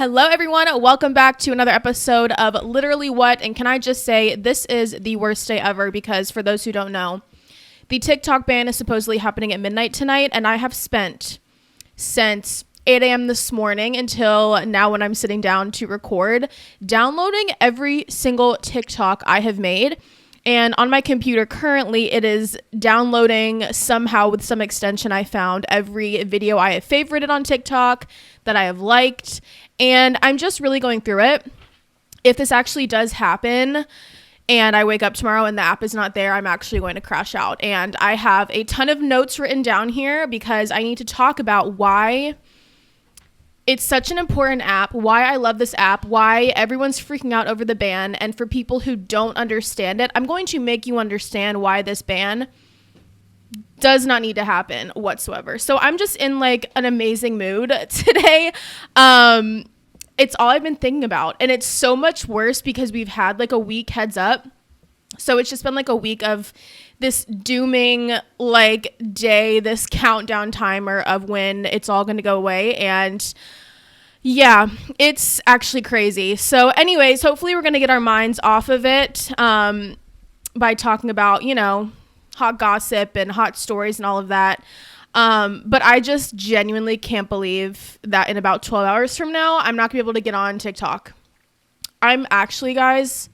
Hello everyone, welcome back to another episode of Literally What, and can I just say this is the worst day ever because for those who don't know, the TikTok ban is supposedly happening at midnight tonight, and I have spent since 8 a.m. this morning until now when I'm sitting down to record, downloading every single TikTok I have made. And on my computer currently, it is downloading somehow with some extension I found every video I have favorited on TikTok that I have liked. And I'm just really going through it. If this actually does happen and I wake up tomorrow and the app is not there, I'm actually going to crash out. And I have a ton of notes written down here because I need to talk about why it's such an important app, why I love this app, why everyone's freaking out over the ban, and for people who don't understand it, I'm going to make you understand why this ban does not need to happen whatsoever. So I'm just in like an amazing mood today. It's all I've been thinking about, and it's so much worse because we've had like a week heads up. So it's just been like a week of this dooming like day, this countdown timer of when it's all going to go away. And yeah, it's actually crazy. So anyways, hopefully we're going to get our minds off of it by talking about, you know, hot gossip and hot stories and all of that. But I just genuinely can't believe that in about 12 hours from now, I'm not gonna be able to get on TikTok. I'm actually, guys,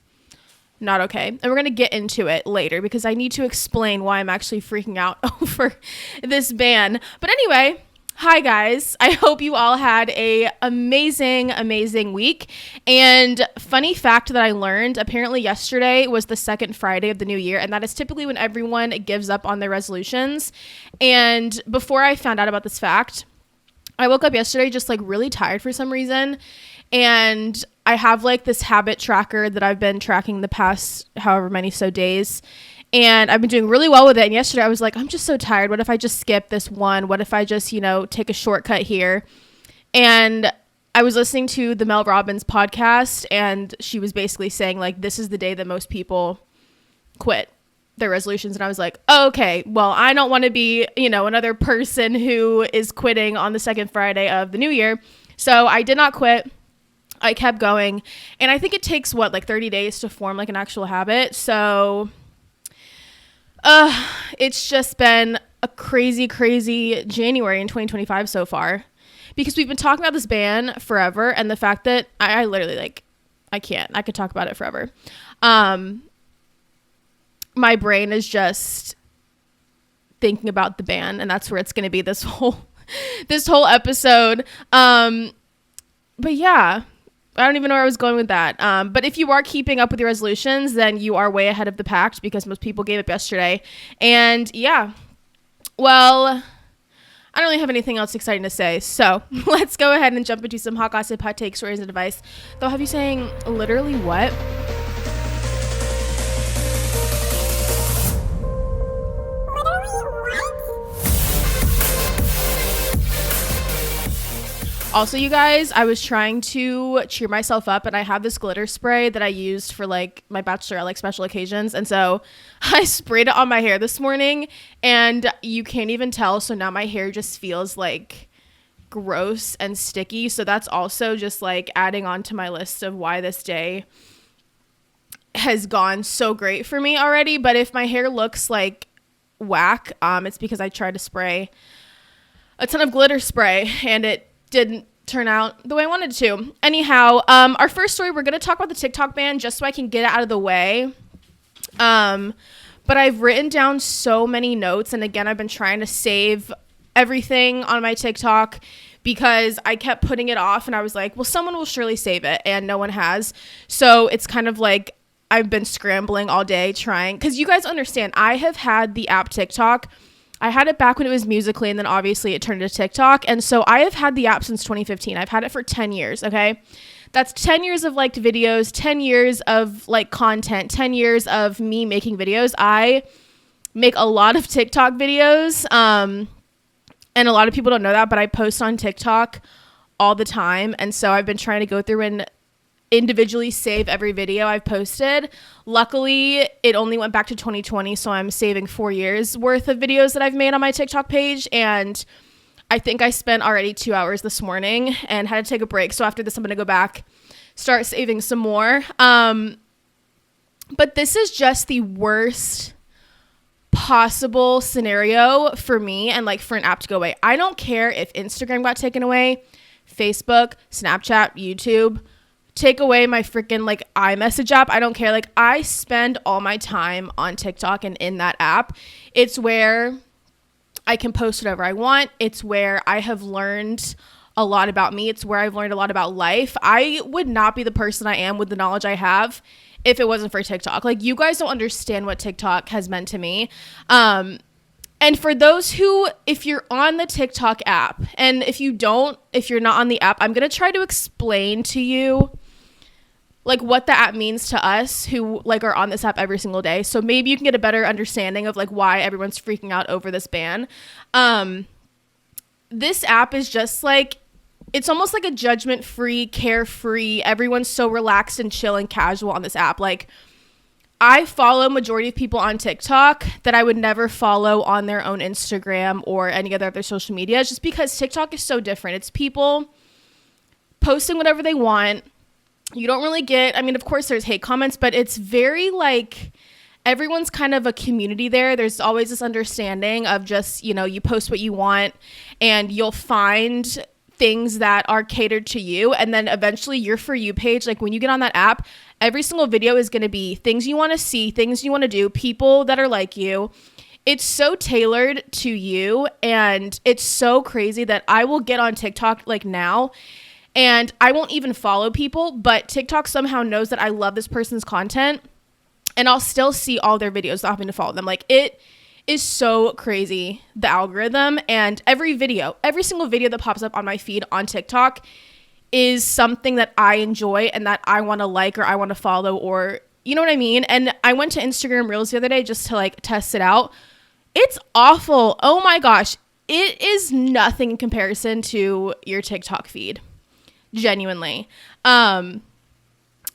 not okay. And we're going to get into it later because I need to explain why I'm actually freaking out over this ban. But anyway, hi guys. I hope you all had a amazing week. And funny fact that I learned, apparently yesterday was the second Friday of the new year. And that is typically when everyone gives up on their resolutions. And before I found out about this fact, I woke up yesterday just like really tired for some reason. And I have like this habit tracker that I've been tracking the past however many so days. And I've been doing really well with it. And yesterday I was like, I'm just so tired. What if I just skip this one? What if I just, you know, take a shortcut here? And I was listening to the Mel Robbins podcast, and she was basically saying like, this is the day that most people quit their resolutions. And I was like, oh, okay, well, I don't want to be, you know, another person who is quitting on the second Friday of the new year. So I did not quit. I kept going. And I think it takes like 30 days to form like an actual habit. So it's just been a crazy January in 2025 so far, because we've been talking about this ban forever. And the fact that I literally like, I could talk about it forever. My brain is just thinking about the ban, and that's where it's going to be this whole episode. But yeah, I don't even know where I was going with that. But if you are keeping up with your resolutions, then you are way ahead of the pack because most people gave up yesterday. And yeah, well, I don't really have anything else exciting to say. So let's go ahead and jump into some hot gossip, hot takes, stories, and advice. They'll have you saying literally what? Also, you guys, I was trying to cheer myself up, and I have this glitter spray that I used for like my bachelor like special occasions. And so I sprayed it on my hair this morning, and you can't even tell. So now my hair just feels like gross and sticky. So that's also just like adding on to my list of why this day has gone so great for me already. But if my hair looks like whack, it's because I tried to spray a ton of glitter spray and it didn't turn out the way I wanted to. Anyhow, our first story, we're going to talk about the TikTok ban just so I can get it out of the way. But I've written down so many notes, and again, I've been trying to save everything on my TikTok because I kept putting it off, and I was like, well, someone will surely save it, and no one has. So it's kind of like I've been scrambling all day trying, because you guys understand, I have had the app TikTok. I had it back when it was Musical.ly, and then obviously it turned into TikTok. And so I have had the app since 2015. I've had it for 10 years, okay? That's 10 years of liked videos, 10 years of like content, 10 years of me making videos. I make a lot of TikTok videos, and a lot of people don't know that, but I post on TikTok all the time. And so I've been trying to go through and individually save every video I've posted. Luckily, it only went back to 2020, so I'm saving 4 years worth of videos that I've made on my TikTok page. And I think I spent already 2 hours this morning and had to take a break. So after this, I'm going to go back, start saving some more. But this is just the worst possible scenario for me and like for an app to go away. I don't care if Instagram got taken away, Facebook, Snapchat, YouTube, take away my freaking like iMessage app. I don't care. Like I spend all my time on TikTok and in that app. It's where I can post whatever I want. It's where I have learned a lot about me. It's where I've learned a lot about life. I would not be the person I am with the knowledge I have if it wasn't for TikTok. Like you guys don't understand what TikTok has meant to me. And for those who, if you're on the TikTok app, and if you're not on the app, I'm going to try to explain to you like what the app means to us who like are on this app every single day. So maybe you can get a better understanding of like why everyone's freaking out over this ban. This app is just like, it's almost like a judgment-free, carefree, everyone's so relaxed and chill and casual on this app. Like, I follow majority of people on TikTok that I would never follow on their own Instagram or any other social media, just because TikTok is so different. It's people posting whatever they want. You don't really get, I mean, of course there's hate comments, but it's very like, everyone's kind of a community there. There's always this understanding of just, you know, you post what you want and you'll find things that are catered to you, and then eventually your For You page, like when you get on that app, every single video is going to be things you want to see, things you want to do, people that are like you. It's so tailored to you, and it's so crazy that I will get on TikTok like now and I won't even follow people, but TikTok somehow knows that I love this person's content and I'll still see all their videos without having to follow them. Like it is so crazy, the algorithm, and every single video that pops up on my feed on TikTok is something that I enjoy and that I want to like or I want to follow, or you know what I mean? And I went to Instagram Reels the other day just to like test it out. It's awful. Oh my gosh. It is nothing in comparison to your TikTok feed. Genuinely. And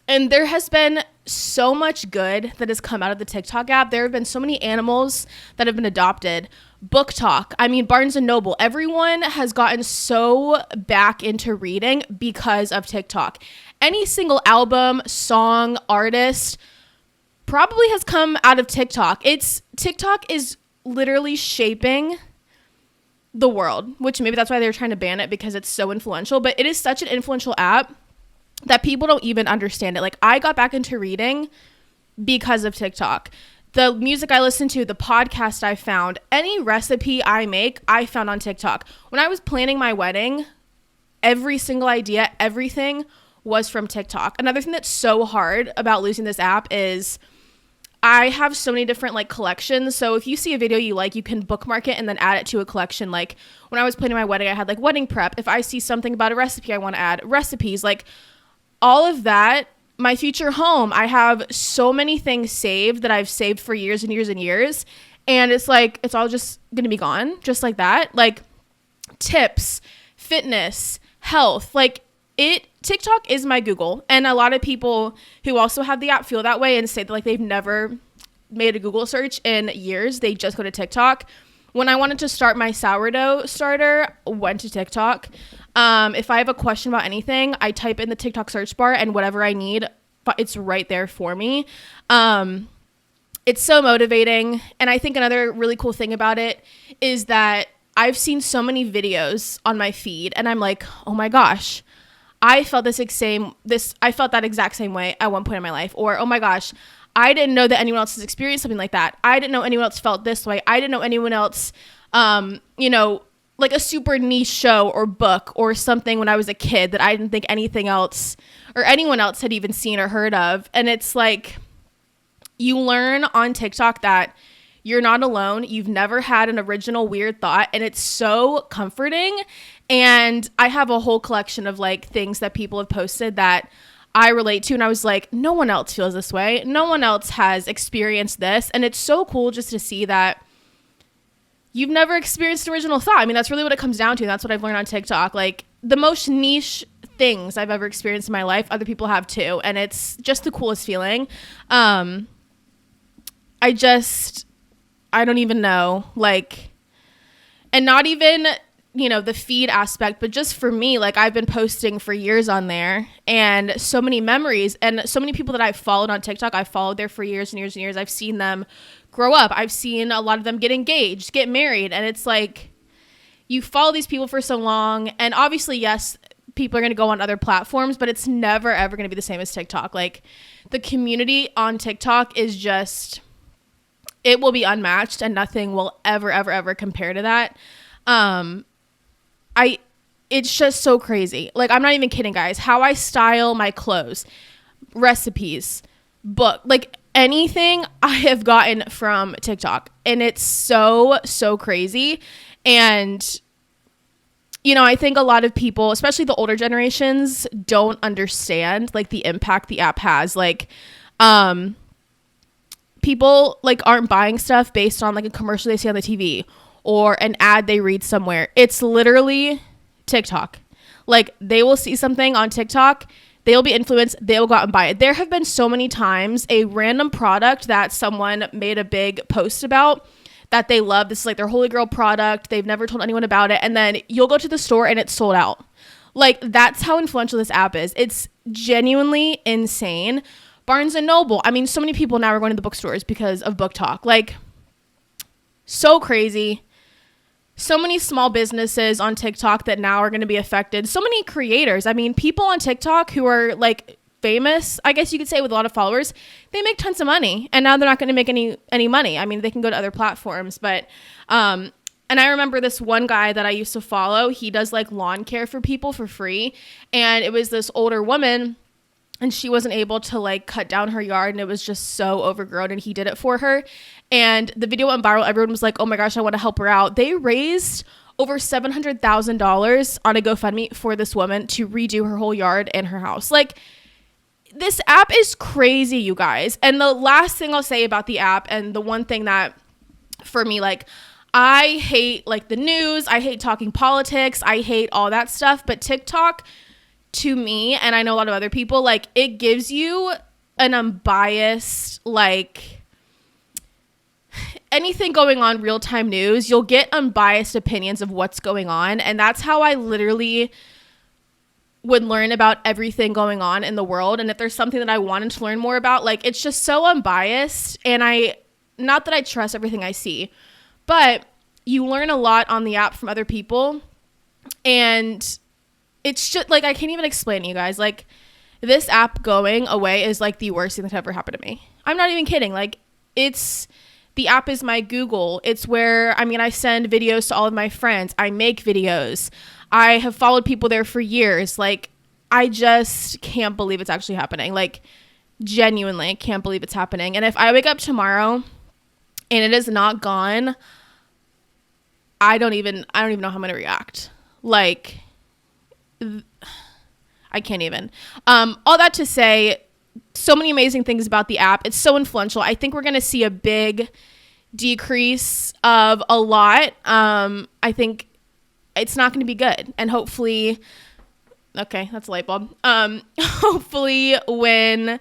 there has been so much good that has come out of the TikTok app. There have been so many animals that have been adopted. Book Talk. I mean, Barnes and Noble. Everyone has gotten so back into reading because of TikTok. Any single album, song, artist probably has come out of TikTok. TikTok is literally shaping the world, which maybe that's why they're trying to ban it, because it's so influential. But it is such an influential app that people don't even understand it. Like I got back into reading because of TikTok. The music I listen to, the podcast I found, any recipe I make, I found on TikTok. When I was planning my wedding, every single idea, everything was from TikTok. Another thing that's so hard about losing this app is I have so many different like collections. So if you see a video you like, you can bookmark it and then add it to a collection. Like when I was planning my wedding, I had like wedding prep. If I see something about a recipe I want to add, recipes, like all of that. My future home, I have so many things saved that I've saved for years and years and years. And it's like, it's all just going to be gone just like that. Like tips, fitness, health, like TikTok is my Google. And a lot of people who also have the app feel that way and say that like they've never made a Google search in years. They just go to TikTok. When I wanted to start my sourdough starter, went to TikTok. If I have a question about anything, I type in the TikTok search bar and whatever I need, it's right there for me. It's so motivating. And I think another really cool thing about it is that I've seen so many videos on my feed and I'm like, oh my gosh, I felt I felt that exact same way at one point in my life. Or, oh my gosh, I didn't know that anyone else has experienced something like that. I didn't know anyone else felt this way. I didn't know anyone else, like a super niche show or book or something when I was a kid that I didn't think anything else or anyone else had even seen or heard of. And it's like, you learn on TikTok that you're not alone. You've never had an original weird thought, and it's so comforting. And I have a whole collection of like things that people have posted that I relate to, and I was like, no one else feels this way. No one else has experienced this. And it's so cool just to see that you've never experienced original thought. I mean, that's really what it comes down to. That's what I've learned on TikTok. Like the most niche things I've ever experienced in my life, other people have too. And it's just the coolest feeling. I don't even know, like, and not even the feed aspect, but just for me, like I've been posting for years on there and so many memories and so many people that I've followed on TikTok. I've followed there for years and years and years. I've seen them grow up. I've seen a lot of them get engaged, get married. And it's like, you follow these people for so long. And obviously, yes, people are going to go on other platforms, but it's never, ever going to be the same as TikTok. Like the community on TikTok is just, it will be unmatched and nothing will ever, ever, ever compare to that. It's just so crazy. Like, I'm not even kidding, guys. How I style my clothes, recipes, book, like anything I have gotten from TikTok. And it's so, so crazy. And, I think a lot of people, especially the older generations, don't understand like the impact the app has. Like, people like aren't buying stuff based on like a commercial they see on the TV or an ad they read somewhere. It's literally TikTok. Like they will see something on TikTok, they'll be influenced, they'll go out and buy it. There have been so many times a random product that someone made a big post about that they love. This is like their holy grail product. They've never told anyone about it. And then you'll go to the store and it's sold out. Like that's how influential this app is. It's genuinely insane. Barnes and Noble. I mean, so many people now are going to the bookstores because of Book Talk. Like so crazy. So many small businesses on TikTok that now are going to be affected. So many creators. I mean, people on TikTok who are like famous, I guess you could say, with a lot of followers, they make tons of money. And now they're not going to make any money. I mean, they can go to other platforms. But, and I remember this one guy that I used to follow. He does like lawn care for people for free. And it was this older woman. And she wasn't able to like cut down her yard and it was just so overgrown and he did it for her. And the video went viral. Everyone was like, oh my gosh, I want to help her out. They raised over $700,000 on a GoFundMe for this woman to redo her whole yard and her house. Like this app is crazy, you guys. And the last thing I'll say about the app, and the one thing that for me, like I hate like the news, I hate talking politics, I hate all that stuff, but TikTok, to me, and I know a lot of other people, like it gives you an unbiased, like anything going on, real-time news, you'll get unbiased opinions of what's going on. And that's how I literally would learn about everything going on in the world. And if there's something that I wanted to learn more about, like it's just so unbiased. And not that I trust everything I see, but you learn a lot on the app from other people. And it's just like, I can't even explain to you guys, like this app going away is like the worst thing that ever happened to me. I'm not even kidding. Like the app is my Google. It's where, I mean, I send videos to all of my friends. I make videos. I have followed people there for years. Like, I just can't believe it's actually happening. Like, genuinely can't believe it's happening. And if I wake up tomorrow and it is not gone, I don't even know how I'm going to react. Like, I can't even. All that to say, so many amazing things about the app. It's so influential. I think we're going to see a big decrease of a lot. I think it's not going to be good. And hopefully, okay, that's a light bulb. Hopefully when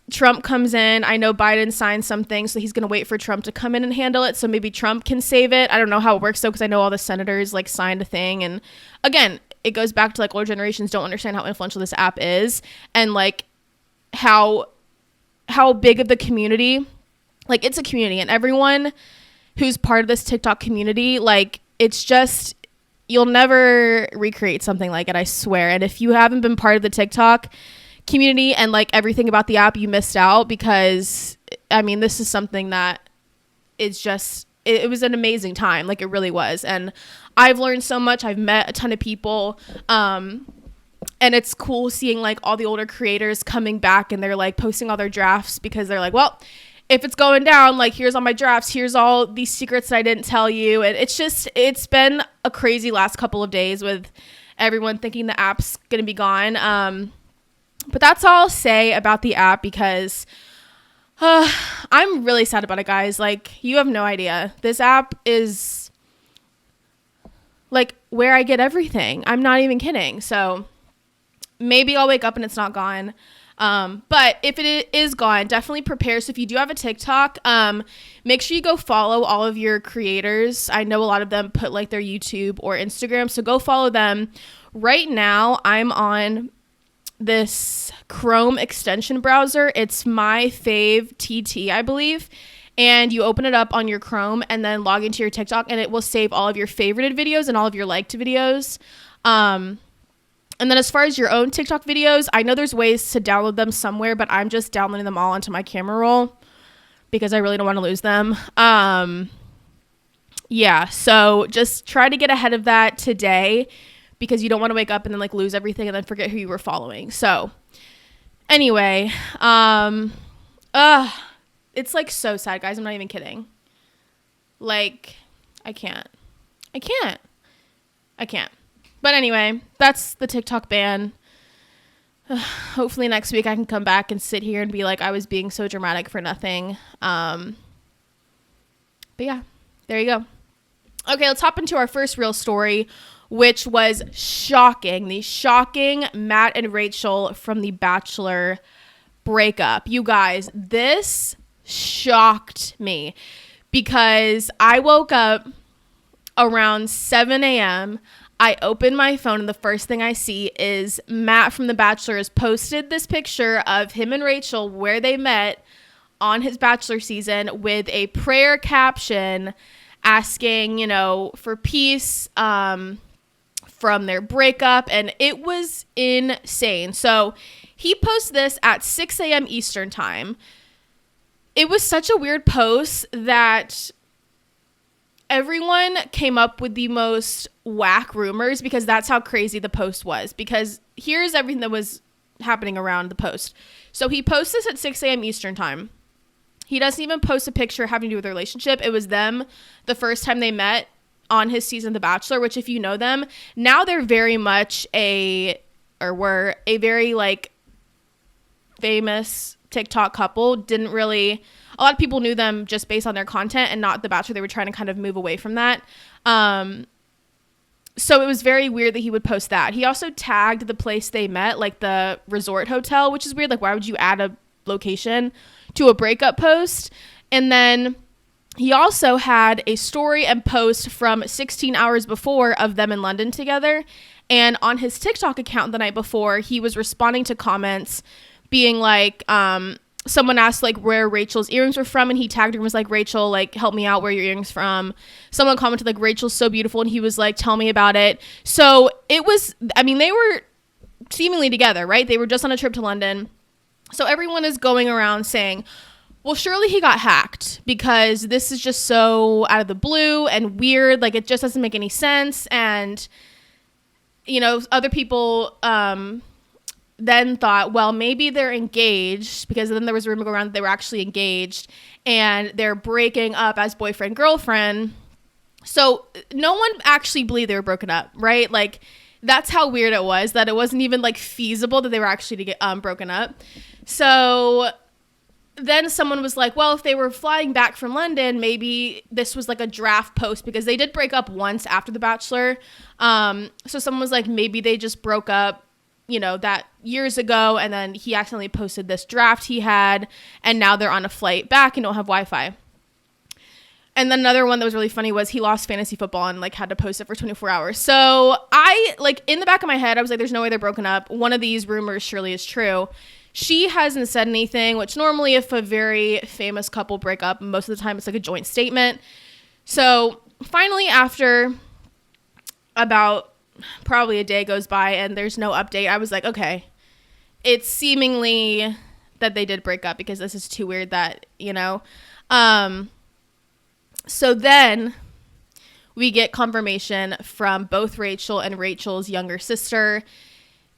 Trump comes in, I know Biden signed something, so he's going to wait for Trump to come in and handle it. So maybe Trump can save it. I don't know how it works though, because I know all the senators like signed a thing. And again, it goes back to like older generations don't understand how influential this app is and like how big of the community, like it's a community, and everyone who's part of this TikTok community, like it's just, you'll never recreate something like it, I swear. And if you haven't been part of the TikTok community and like everything about the app, you missed out, because I mean, this is something that is just, it was an amazing time. Like it really was. And I've learned so much. I've met a ton of people. And it's cool seeing like all the older creators coming back and they're like posting all their drafts, because they're like, well, if it's going down, like here's all my drafts, here's all these secrets that I didn't tell you. And it's been a crazy last couple of days with everyone thinking the app's going to be gone. But that's all I'll say about the app, because I'm really sad about it, guys. Like, you have no idea. This app is like where I get everything. I'm not even kidding. So maybe I'll wake up and it's not gone. But if it is gone, definitely prepare. So if you do have a TikTok, make sure you go follow all of your creators. I know a lot of them put like their YouTube or Instagram, so go follow them. Right now, I'm on this Chrome extension browser. It's my fave TT, I believe. And you open it up on your Chrome and then log into your TikTok, and it will save all of your favorited videos and all of your liked videos. And then as far as your own TikTok videos, I know there's ways to download them somewhere, but I'm just downloading them all onto my camera roll because I really don't want to lose them. Yeah, so just try to get ahead of that today because you don't want to wake up and then like lose everything and then forget who you were following. So anyway, it's like so sad, guys. I'm not even kidding. Like, I can't. But anyway, that's the TikTok ban. Hopefully next week I can come back and sit here and be like, I was being so dramatic for nothing. But yeah, there you go. Okay, let's hop into our first real story, which was shocking. The shocking Matt and Rachel from The Bachelor breakup. You guys, this shocked me because I woke up around 7 a.m. I open my phone and the first thing I see is Matt from The Bachelor has posted this picture of him and Rachel where they met on his Bachelor season with a prayer caption asking, for peace from their breakup. And it was insane. So he posted this at 6 a.m. Eastern time. It was such a weird post that everyone came up with the most whack rumors because that's how crazy the post was. Because here's everything that was happening around the post. So he posts this at 6 a.m. Eastern time. He doesn't even post a picture having to do with their relationship. It was them the first time they met on his season The Bachelor, which if you know them, now they're very much were a very like famous TikTok couple. A lot of people knew them just based on their content and not The Bachelor. They were trying to kind of move away from that. So it was very weird that he would post that. He also tagged the place they met, like the resort hotel, which is weird. Like, why would you add a location to a breakup post? And then he also had a story and post from 16 hours before of them in London together. And on his TikTok account the night before, he was responding to comments being like, someone asked like where Rachel's earrings were from, and he tagged her and was like, Rachel, like, help me out, where are your earrings from? Someone commented like, Rachel's so beautiful, and he was like, tell me about it. So it was, they were seemingly together, right? They were just on a trip to London. So everyone is going around saying, well, surely he got hacked because this is just so out of the blue and weird. Like, it just doesn't make any sense. And, other people, then thought, well, maybe they're engaged, because then there was a rumor going around that they were actually engaged and they're breaking up as boyfriend, girlfriend. So no one actually believed they were broken up, right? Like, that's how weird it was, that it wasn't even like feasible that they were actually to get broken up. So then someone was like, well, if they were flying back from London, maybe this was like a draft post, because they did break up once after The Bachelor. So someone was like, maybe they just broke up, that years ago, and then he accidentally posted this draft he had, and now they're on a flight back and don't have Wi-Fi. And then another one that was really funny was he lost fantasy football and like had to post it for 24 hours. So I, like, in the back of my head, I was like, there's no way they're broken up. One of these rumors surely is true. She hasn't said anything, which normally if a very famous couple break up, most of the time it's like a joint statement. So finally, after about probably a day goes by and there's no update, I was like, okay, it's seemingly that they did break up, because this is too weird that, so then we get confirmation from both Rachel and Rachel's younger sister.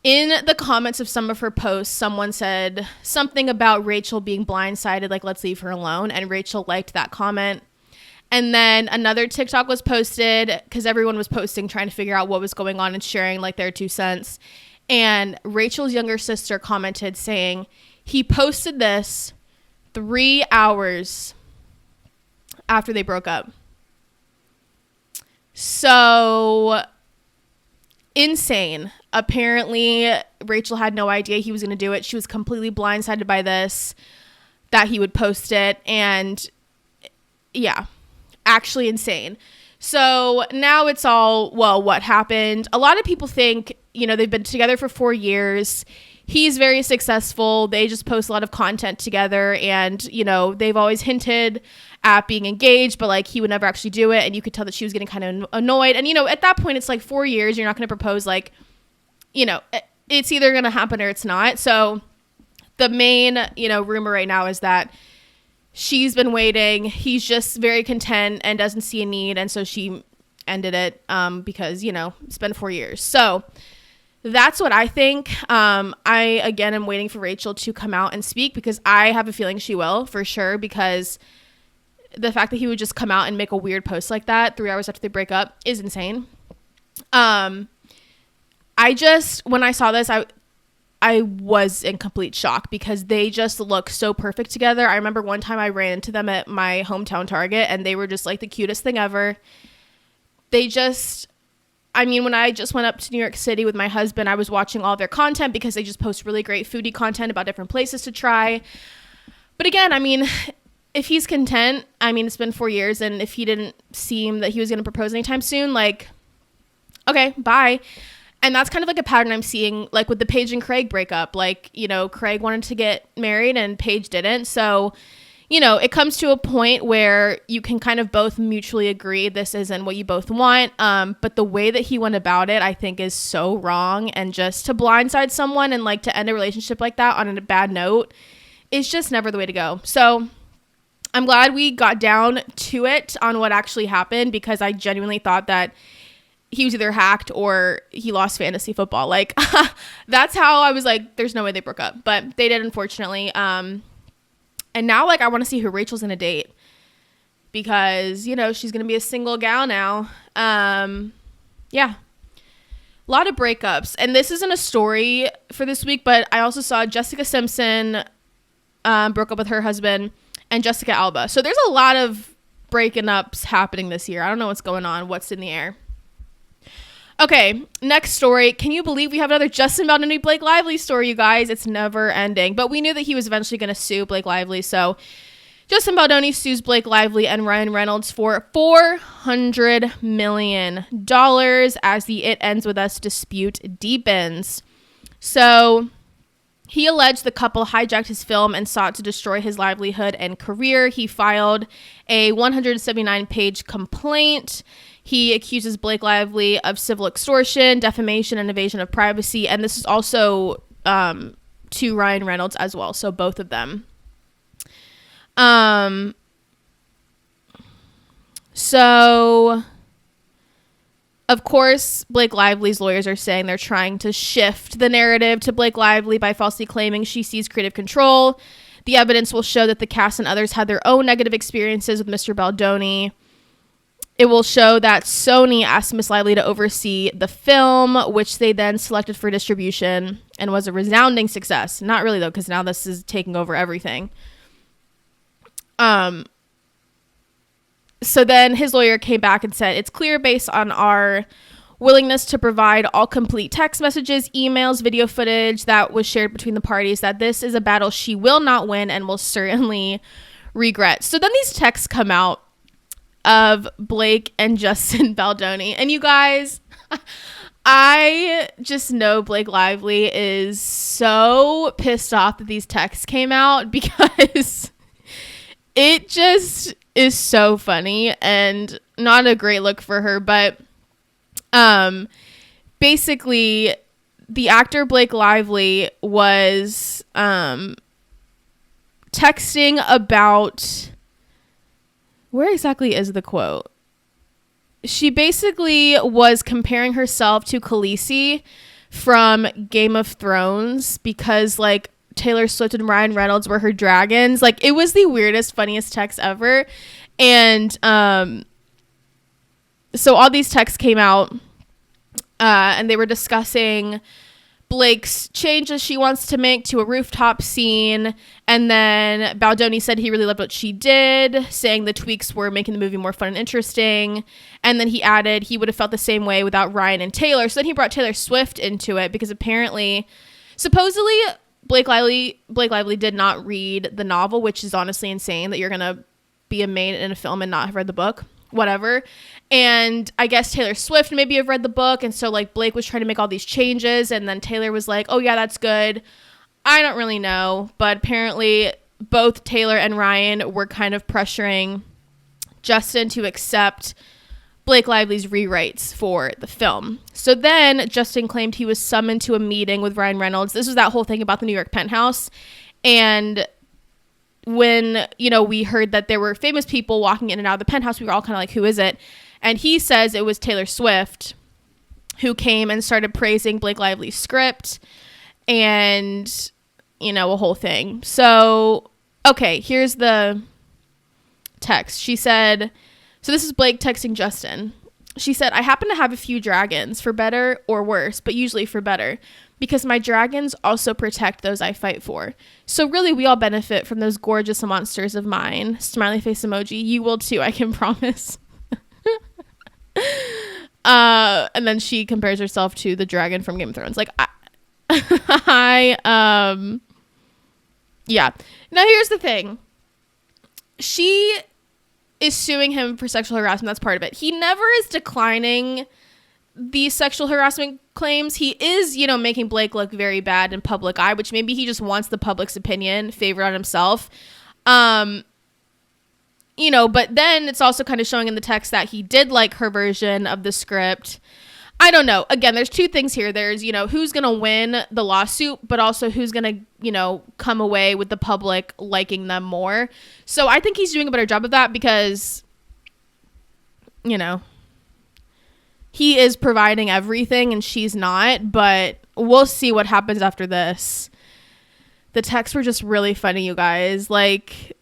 In the comments of some of her posts, someone said something about Rachel being blindsided, like, let's leave her alone, and Rachel liked that comment. And then another TikTok was posted, because everyone was posting, trying to figure out what was going on and sharing like their 2 cents. And Rachel's younger sister commented saying, he posted this 3 hours after they broke up. So insane. apparently Rachel had no idea he was going to do it. She was completely blindsided by this, that he would post it. And yeah, actually insane. So now it's all, well, what happened? A lot of people think, you know, they've been together for 4 years. He's very successful. They just post a lot of content together, and, you know, they've always hinted at being engaged, but like he would never actually do it. And you could tell that she was getting kind of annoyed. And, you know, at that point, it's like 4 years. You're not going to propose, like, you know, it's either going to happen or it's not. So the main, you know, rumor right now is that she's been waiting. He's just very content and doesn't see a need. And so she ended it because, you know, it's been 4 years. So that's what I think. I, again, am waiting for Rachel to come out and speak, because I have a feeling she will, for sure, because the fact that he would just come out and make a weird post like that 3 hours after they break up is insane. When I saw this, I was in complete shock, because they just look so perfect together. I remember one time I ran into them at my hometown Target, and they were just like the cutest thing ever. When I just went up to New York City with my husband, I was watching all their content, because they just post really great foodie content about different places to try. But again, I mean, if he's content, I mean, it's been 4 years, and if he didn't seem that he was going to propose anytime soon, like, okay, bye. And that's kind of like a pattern I'm seeing, like with the Paige and Craig breakup. Like, you know, Craig wanted to get married and Paige didn't. So, you know, it comes to a point where you can kind of both mutually agree this isn't what you both want. But the way that he went about it, I think, is so wrong. And just to blindside someone and like to end a relationship like that on a bad note is just never the way to go. So I'm glad we got down to it on what actually happened, because I genuinely thought that he was either hacked or he lost fantasy football. Like, that's how I was like, there's no way they broke up. But they did, unfortunately. And now, like, I want to see who Rachel's going to date, because, you know, she's going to be a single gal now. Yeah. A lot of breakups. And this isn't a story for this week, but I also saw Jessica Simpson broke up with her husband, and Jessica Alba. So there's a lot of breaking ups happening this year. I don't know what's going on, what's in the air. Okay, next story. Can you believe we have another Justin Baldoni Blake Lively story, you guys? It's never ending. But we knew that he was eventually going to sue Blake Lively. So Justin Baldoni sues Blake Lively and Ryan Reynolds for $400 million as the It Ends With Us dispute deepens. So he alleged the couple hijacked his film and sought to destroy his livelihood and career. He filed a 179-page complaint. He accuses Blake Lively of civil extortion, defamation, and invasion of privacy. And this is also to Ryan Reynolds as well. So both of them. So, of course, Blake Lively's lawyers are saying they're trying to shift the narrative to Blake Lively by falsely claiming she seized creative control. The evidence will show that the cast and others had their own negative experiences with Mr. Baldoni. It will show that Sony asked Miss Lively to oversee the film, which they then selected for distribution, and was a resounding success. Not really, though, because now this is taking over everything. So then his lawyer came back and said, it's clear based on our willingness to provide all complete text messages, emails, video footage that was shared between the parties that this is a battle she will not win and will certainly regret. So then these texts come out of Blake and Justin Baldoni. And you guys, I just know Blake Lively is so pissed off that these texts came out, because it just is so funny and not a great look for her. But basically, the actor Blake Lively was texting about... Where exactly is the quote? She basically was comparing herself to Khaleesi from Game of Thrones, because like Taylor Swift and Ryan Reynolds were her dragons. Like, it was the weirdest, funniest text ever. And so all these texts came out, and they were discussing Blake's changes she wants to make to a rooftop scene. And then Baldoni said he really loved what she did, saying the tweaks were making the movie more fun and interesting. And then he added he would have felt the same way without Ryan and Taylor. So then he brought Taylor Swift into it because apparently, supposedly, Blake Lively did not read the novel, which is honestly insane that you're going to be a maid in a film and not have read the book. Whatever. And I guess Taylor Swift maybe have read the book, and so like Blake was trying to make all these changes, and then Taylor was like, oh yeah, that's good. I don't really know, but apparently both Taylor and Ryan were kind of pressuring Justin to accept Blake Lively's rewrites for the film. So then Justin claimed he was summoned to a meeting with Ryan Reynolds. This was that whole thing about the New York penthouse, and when, you know, we heard that there were famous people walking in and out of the penthouse, we were all kind of like, who is it? And he says it was Taylor Swift who came and started praising Blake Lively's script and, you know, a whole thing. So, okay, here's the text. She said, so this is Blake texting Justin. She said, I happen to have a few dragons, for better or worse, but usually for better, because my dragons also protect those I fight for. So really, we all benefit from those gorgeous monsters of mine. Smiley face emoji. You will too, I can promise. And then she compares herself to the dragon from Game of Thrones. Like, yeah. Now here's the thing. She is suing him for sexual harassment. That's part of it. He never is declining the sexual harassment claims. He is, you know, making Blake look very bad in public eye, which maybe he just wants the public's opinion favored on himself. You know, but then it's also kind of showing in the text that he did like her version of the script. I don't know. Again, there's two things here. There's, you know, who's going to win the lawsuit, but also who's going to, you know, come away with the public liking them more. So I think he's doing a better job of that because, you know, he is providing everything and she's not, but we'll see what happens after this. The texts were just really funny, you guys. Like,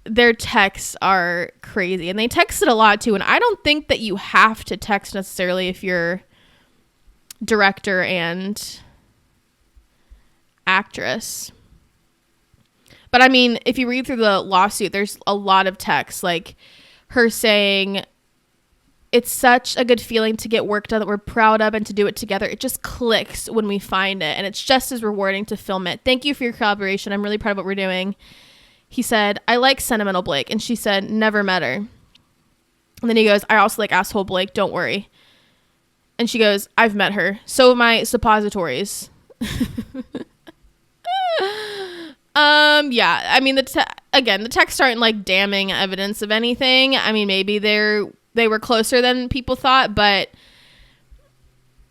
their texts are crazy, and they texted a lot too. And I don't think that you have to text necessarily if you're director and actress. But I mean, if you read through the lawsuit, there's a lot of text, like her saying, it's such a good feeling to get work done that we're proud of and to do it together. It just clicks when we find it, and it's just as rewarding to film it. Thank you for your collaboration. I'm really proud of what we're doing. He said, I like sentimental Blake. And she said, never met her. And then he goes, I also like asshole Blake. Don't worry. And she goes, I've met her. So have my suppositories. Yeah. I mean, the texts aren't like damning evidence of anything. I mean, maybe they were closer than people thought, but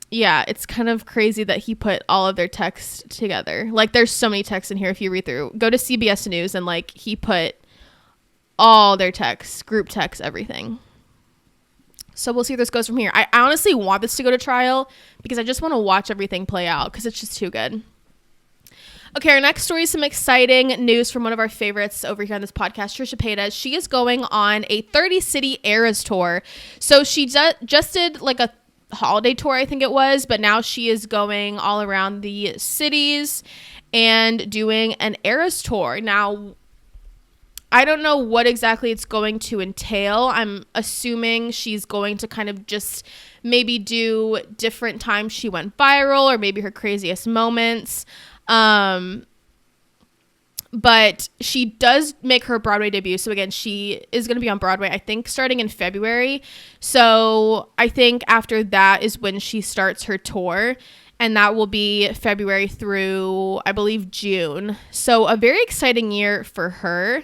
yeah, it's kind of crazy that he put all of their texts together. Like, there's so many texts in here if you read through. Go to CBS News and, like, he put all their texts, group texts, everything. So we'll see where this goes from here. I honestly want this to go to trial because I just want to watch everything play out because it's just too good. Okay, our next story is some exciting news from one of our favorites over here on this podcast, TRISHA PAYTAS. She is going on a 30-city Eras tour. So she just did, like, a holiday tour, I think it was, but now she is going all around the cities and doing an Eras tour. Now, I don't know what exactly it's going to entail. I'm assuming she's going to kind of just maybe do different times she went viral or maybe her craziest moments. But she does make her Broadway debut. So again, she is going to be on Broadway, I think, starting in February. So I think after that is when she starts her tour. And that will be February through, I believe, June. So a very exciting year for her.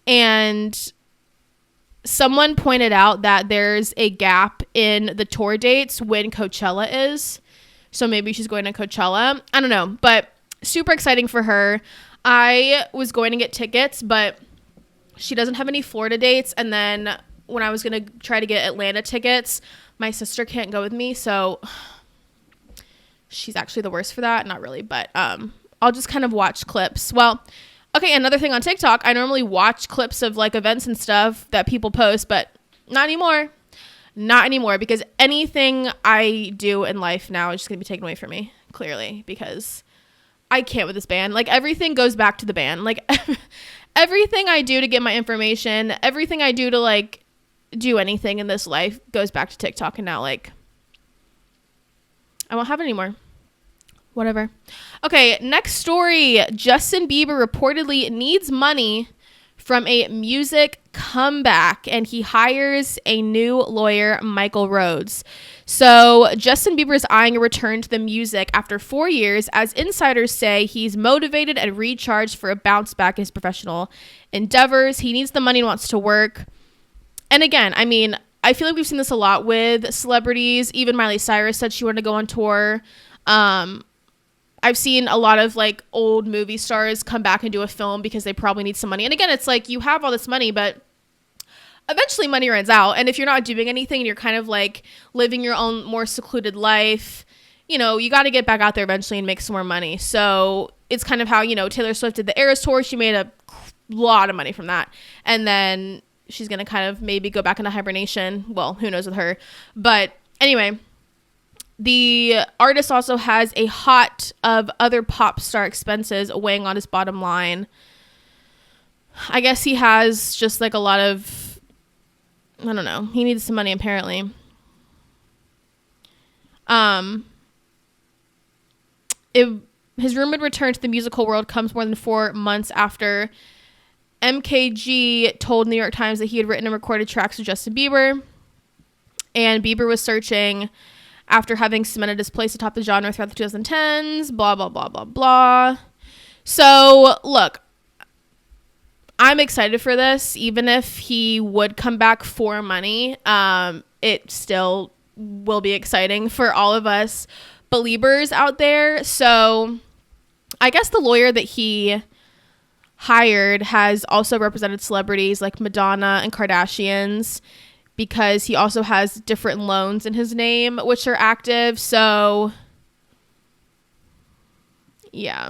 And someone pointed out that there's a gap in the tour dates when Coachella is. So maybe she's going to Coachella. I don't know. But super exciting for her. I was going to get tickets, but she doesn't have any Florida dates. And then when I was going to try to get Atlanta tickets, my sister can't go with me. So she's actually the worst for that. Not really, but I'll just kind of watch clips. Well, okay, another thing on TikTok, I normally watch clips of like events and stuff that people post, but not anymore. Not anymore, because anything I do in life now is just going to be taken away from me. clearly, because I can't with this band. Like, everything goes back to the band. Like, everything I do to get my information, everything I do to, like, do anything in this life goes back to TikTok. And now, like, I won't have it anymore. Whatever. Okay, next story. Justin Bieber reportedly needs money from a music comeback, and he hires a new lawyer, Michael Rhodes. So Justin Bieber is eyeing a return to the music after 4 years. As insiders say, he's motivated and recharged for a bounce back in his professional endeavors. He needs the money and wants to work. And again, I mean, I feel like we've seen this a lot with celebrities. Even Miley Cyrus said she wanted to go on tour. I've seen a lot of, like, old movie stars come back and do a film because they probably need some money. And again, it's like, you have all this money, but eventually money runs out. And if you're not doing anything and you're kind of, like, living your own more secluded life, you know, you got to get back out there eventually and make some more money. So it's kind of how, you know, Taylor Swift did the Eras Tour. She made a lot of money from that. And then she's going to kind of maybe go back into hibernation. Well, who knows with her. But anyway, the artist also has a lot of other pop star expenses weighing on his bottom line. I guess he has just, like, a lot of, I don't know. He needs some money, apparently. His rumored return to the musical world comes more than 4 months after MKG told New York Times that he had written and recorded tracks with Justin Bieber. And Bieber was searching after having cemented his place atop the genre throughout the 2010s, blah, blah, blah, blah, blah. So, look, I'm excited for this. Even if he would come back for money, it still will be exciting for all of us Beliebers out there. So, I guess the lawyer that he hired has also represented celebrities like Madonna and Kardashians, because he also has different loans in his name, which are active. So, yeah.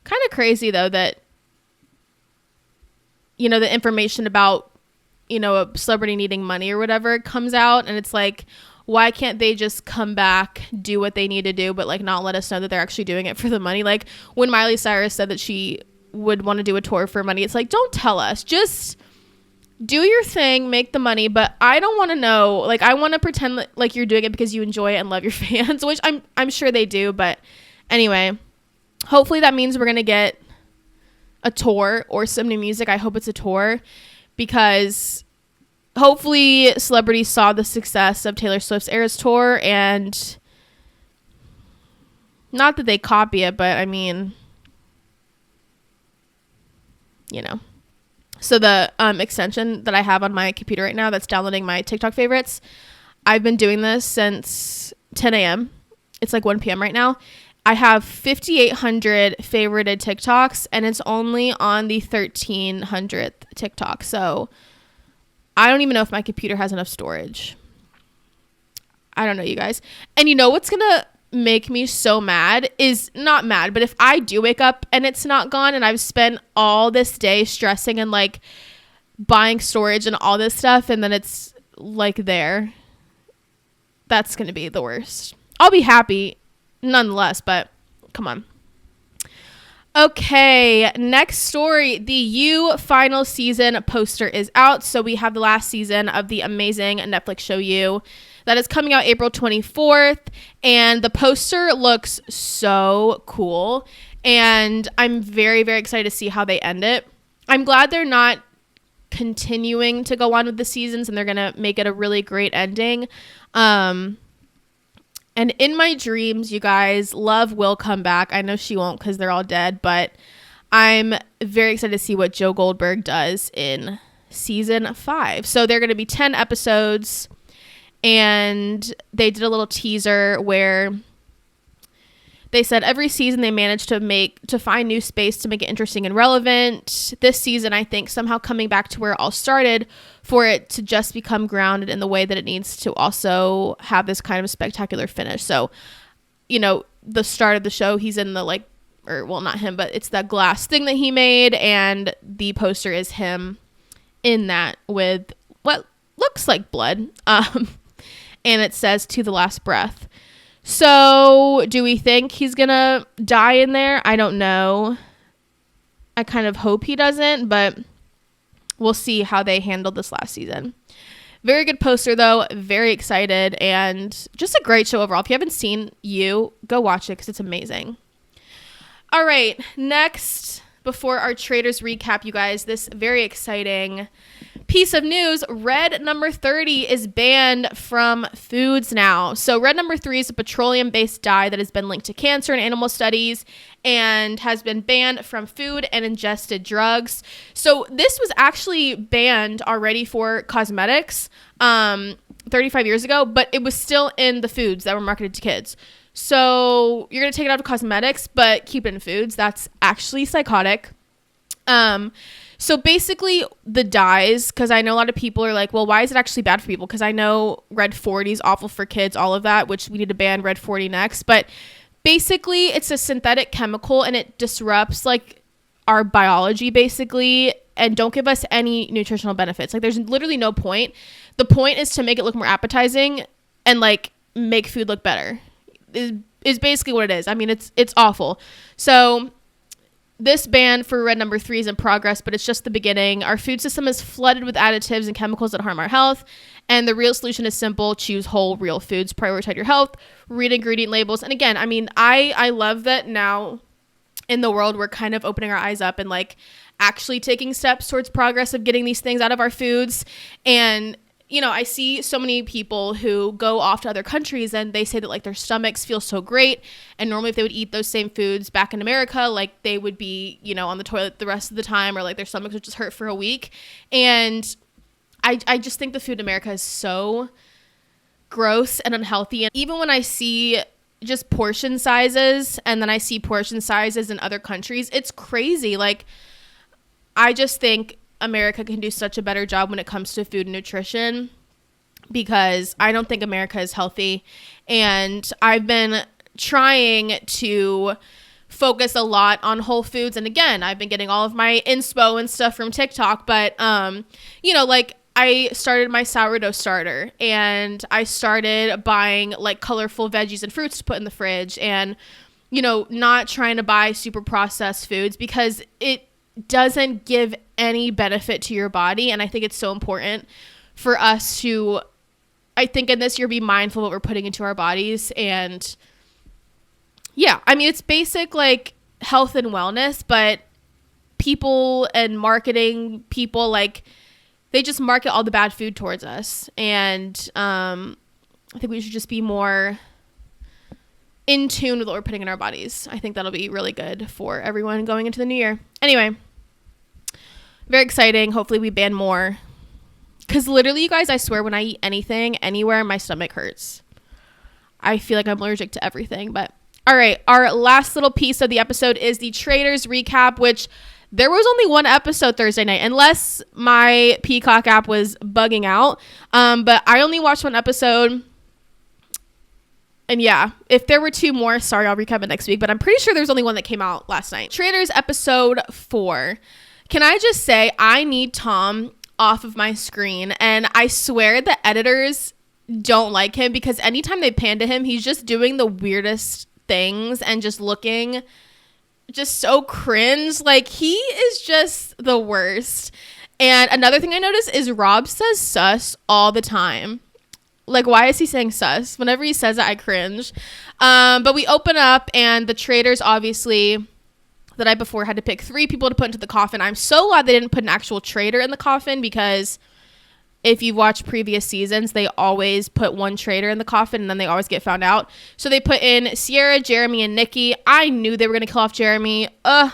Kind of crazy, though, that, you know, the information about, you know, a celebrity needing money or whatever comes out. And it's like, why can't they just come back, do what they need to do, but, like, not let us know that they're actually doing it for the money? Like, when Miley Cyrus said that she would want to do a tour for money, it's like, don't tell us. Just do your thing, make the money, but I don't want to know. Like, I want to pretend like you're doing it because you enjoy it and love your fans, which I'm sure they do. But anyway, hopefully that means we're going to get a tour or some new music. I hope it's a tour, because hopefully celebrities saw the success of Taylor Swift's Eras Tour, and not that they copy it, but I mean, you know. So the extension that I have on my computer right now that's downloading my TikTok favorites, I've been doing this since 10 a.m. It's like 1 p.m. right now. I have 5,800 favorited TikToks, and it's only on the 1,300th TikTok. So I don't even know if my computer has enough storage. I don't know, you guys. And you know what's going to make me so mad is, not mad, but if I do wake up and it's not gone, and I've spent all this day stressing and, like, buying storage and all this stuff, and then it's, like, there, that's going to be the worst. I'll be happy nonetheless, but come on. Okay, next story. The You final season poster is out. So we have the last season of the amazing Netflix show You that is coming out April 24th. And the poster looks so cool. And I'm very, very excited to see how they end it. I'm glad they're not continuing to go on with the seasons, and they're going to make it a really great ending. And in my dreams, you guys, Love will come back. I know she won't because they're all dead, but I'm very excited to see what Joe Goldberg does in season 5. So they're going to be 10 episodes, and they did a little teaser where they said every season they managed to find new space to make it interesting and relevant. This season, I think, somehow coming back to where it all started, for it to just become grounded in the way that it needs to also have this kind of spectacular finish. So, you know, the start of the show, he's in the, like, or, well, not him, but it's that glass thing that he made, and the poster is him in that with what looks like blood. And it says "To the Last Breath." So do we think he's going to die in there? I don't know. I kind of hope he doesn't, but we'll see how they handled this last season. Very good poster, though. Very excited. And just a great show overall. If you haven't seen You, go watch it because it's amazing. All right. Next, before our Traitors recap, you guys, this very exciting piece of news. Red number 30 is banned from foods now. So red number 3 is a petroleum-based dye that has been linked to cancer in animal studies and has been banned from food and ingested drugs. So this was actually banned already for cosmetics 35 years ago, but it was still in the foods that were marketed to kids. So you're going to take it out of cosmetics, but keep it in foods. That's actually psychotic. So basically the dyes, because I know a lot of people are like, well, why is it actually bad for people? Because I know red 40 is awful for kids, all of that, which we need to ban red 40 next. But basically it's a synthetic chemical and it disrupts like our biology basically and don't give us any nutritional benefits. Like there's literally no point. The point is to make it look more appetizing and like make food look better is basically what it is. I mean, it's awful. So this ban for red number 3 is in progress, but it's just the beginning. Our food system is flooded with additives and chemicals that harm our health. And the real solution is simple. Choose whole, real foods. Prioritize your health. Read ingredient labels. And again, I mean, I love that now in the world, we're kind of opening our eyes up and like actually taking steps towards progress of getting these things out of our foods. And you know, I see so many people who go off to other countries and they say that like their stomachs feel so great. And normally if they would eat those same foods back in America, like they would be, you know, on the toilet the rest of the time or like their stomachs would just hurt for a week. And I just think the food in America is so gross and unhealthy. And even when I see just portion sizes and then I see portion sizes in other countries, it's crazy. Like I just think America can do such a better job when it comes to food and nutrition because I don't think America is healthy. And I've been trying to focus a lot on whole foods. And again, I've been getting all of my inspo and stuff from TikTok, but, you know, like I started my sourdough starter and I started buying like colorful veggies and fruits to put in the fridge and, you know, not trying to buy super processed foods because it doesn't give any benefit to your body. And I think it's so important for us to, I think in this year, be mindful of what we're putting into our bodies. And yeah, I mean, it's basic like health and wellness, but people and marketing people, like they just market all the bad food towards us. And I think we should just be more in tune with what we're putting in our bodies. I think that'll be really good for everyone going into the new year. Anyway, very exciting. Hopefully we ban more. Because literally, you guys, I swear when I eat anything, anywhere, my stomach hurts. I feel like I'm allergic to everything. But all right, our last little piece of the episode is the Traitors recap, which there was only one episode Thursday night, unless my Peacock app was bugging out. But I only watched one episode. And yeah, if there were 2 more, sorry, I'll recap it next week. But I'm pretty sure there's only one that came out last night. Traitors episode 4. Can I just say, I need Tom off of my screen. And I swear the editors don't like him because anytime they pan to him, he's just doing the weirdest things and just looking just so cringe. Like, he is just the worst. And another thing I noticed is Rob says sus all the time. Like, why is he saying sus? Whenever he says it, I cringe. But we open up and the Traitors obviously the night before had to pick 3 people to put into the coffin. I'm so glad they didn't put an actual traitor in the coffin because if you've watched previous seasons, they always put one traitor in the coffin and then they always get found out. So they put in Sierra, Jeremy, and Nikki. I knew they were going to kill off Jeremy.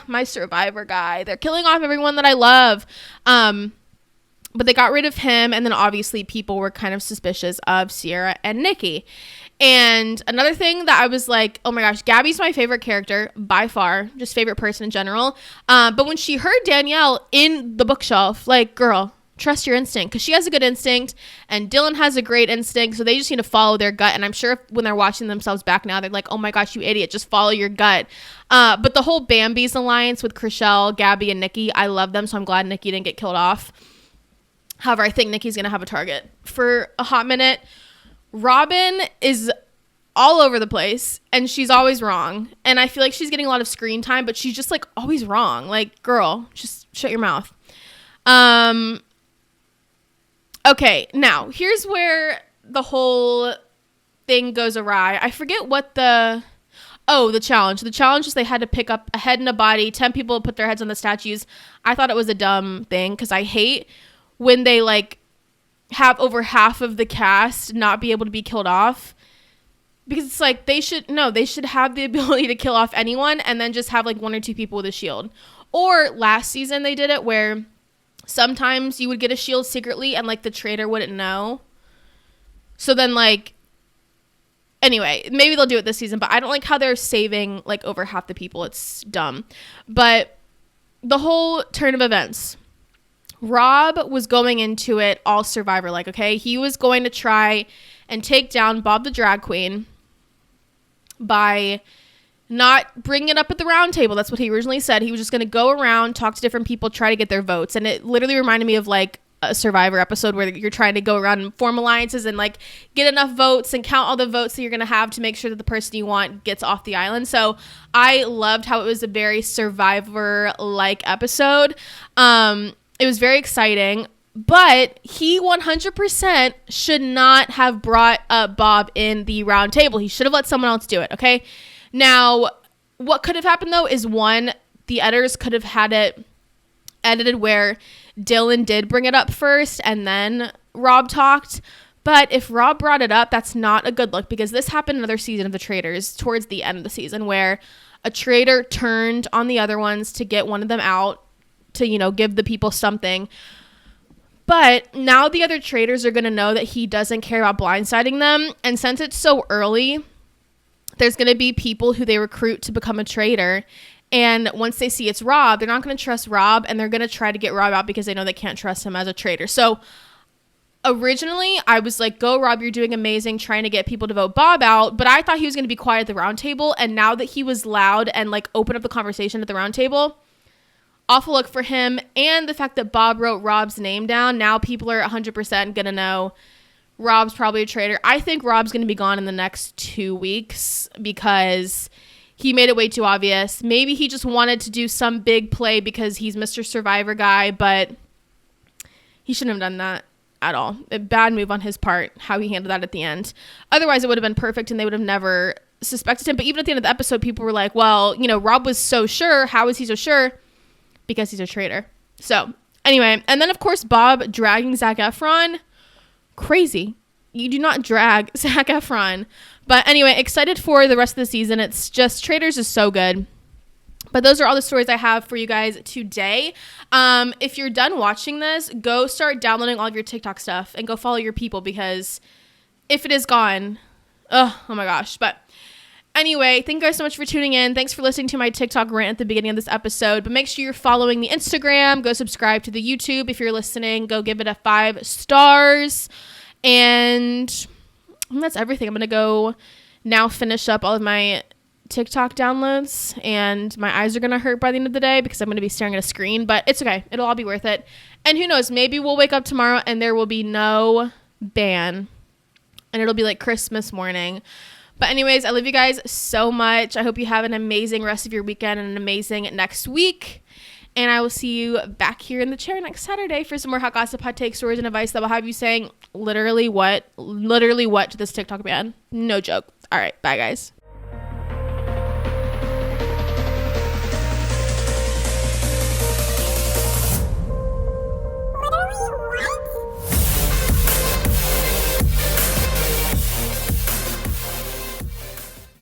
My survivor guy. They're killing off everyone that I love. But they got rid of him. And then obviously people were kind of suspicious of Sierra and Nikki. And another thing that I was like, oh my gosh, Gabby's my favorite character by far, just favorite person in general. But when she heard Danielle in the bookshelf, like, girl, trust your instinct, because she has a good instinct and Dylan has a great instinct. So they just need to follow their gut. And I'm sure when they're watching themselves back now, they're like, oh my gosh, you idiot, just follow your gut. But the whole Bambi's alliance with Chrishell, Gabby, and Nikki, I love them. So I'm glad Nikki didn't get killed off. However, I think Nikki's going to have a target for a hot minute. Robin is all over the place, and she's always wrong. And I feel like she's getting a lot of screen time, but she's just like always wrong. Like, girl, just shut your mouth. Okay, now here's where the whole thing goes awry. I forget what the challenge. The challenge is they had to pick up a head and a body. 10 people put their heads on the statues. I thought it was a dumb thing because I hate when they like have over half of the cast not be able to be killed off, because it's like they should have the ability to kill off anyone and then just have like 1 or 2 people with a shield. Or last season they did it where sometimes you would get a shield secretly and like the traitor wouldn't know. So then like, anyway, maybe they'll do it this season, but I don't like how they're saving like over half the people. It's dumb. But the whole turn of events, Rob was going into it all Survivor like, okay? He was going to try and take down Bob the drag queen by not bringing it up at the round table. That's what he originally said. He was just going to go around, talk to different people, try to get their votes. And it literally reminded me of like a Survivor episode where you're trying to go around and form alliances and like get enough votes and count all the votes that you're going to have to make sure that the person you want gets off the island. So I loved how it was a very Survivor-like episode. It was very exciting, but he 100% should not have brought up Bob in the round table. He should have let someone else do it, okay? Now, what could have happened, though, is one, the editors could have had it edited where Dylan did bring it up first and then Rob talked. But if Rob brought it up, that's not a good look, because this happened in another season of The Traitors towards the end of the season where a traitor turned on the other ones to get one of them out to, you know, give the people something. But now the other traitors are going to know that he doesn't care about blindsiding them. And since it's so early, there's going to be people who they recruit to become a traitor. And once they see it's Rob, they're not going to trust Rob, and they're going to try to get Rob out because they know they can't trust him as a traitor. So originally I was like, go Rob, you're doing amazing trying to get people to vote Bob out. But I thought he was going to be quiet at the round table. And now that he was loud and like opened up the conversation at the round table, awful look for him. And the fact that Bob wrote Rob's name down, now people are 100% going to know Rob's probably a traitor. I think Rob's going to be gone in the next 2 weeks because he made it way too obvious. Maybe he just wanted to do some big play because he's Mr. Survivor guy, but he shouldn't have done that at all. A bad move on his part, how he handled that at the end. Otherwise, it would have been perfect and they would have never suspected him. But even at the end of the episode, people were like, well, you know, Rob was so sure. How is he so sure? Because he's a traitor. So anyway, and then of course Bob dragging Zac Efron, crazy. You do not drag Zac Efron. But anyway, excited for the rest of the season. It's just, Traitors is so good. But those are all the stories I have for you guys today. If you're done watching this, go start downloading all of your TikTok stuff and go follow your people, because if it is gone, oh my gosh. But anyway, thank you guys so much for tuning in. Thanks for listening to my TikTok rant at the beginning of this episode. But make sure you're following the Instagram. Go subscribe to the YouTube. If you're listening, go give it a 5 stars. And that's everything. I'm going to go now finish up all of my TikTok downloads. And my eyes are going to hurt by the end of the day because I'm going to be staring at a screen. But it's okay. It'll all be worth it. And who knows? Maybe we'll wake up tomorrow and there will be no ban. And it'll be like Christmas morning. But anyways, I love you guys so much. I hope you have an amazing rest of your weekend and an amazing next week. And I will see you back here in the chair next Saturday for some more hot gossip, hot take, stories, and advice that will have you saying literally what to this TikTok ban. No joke. All right. Bye, guys.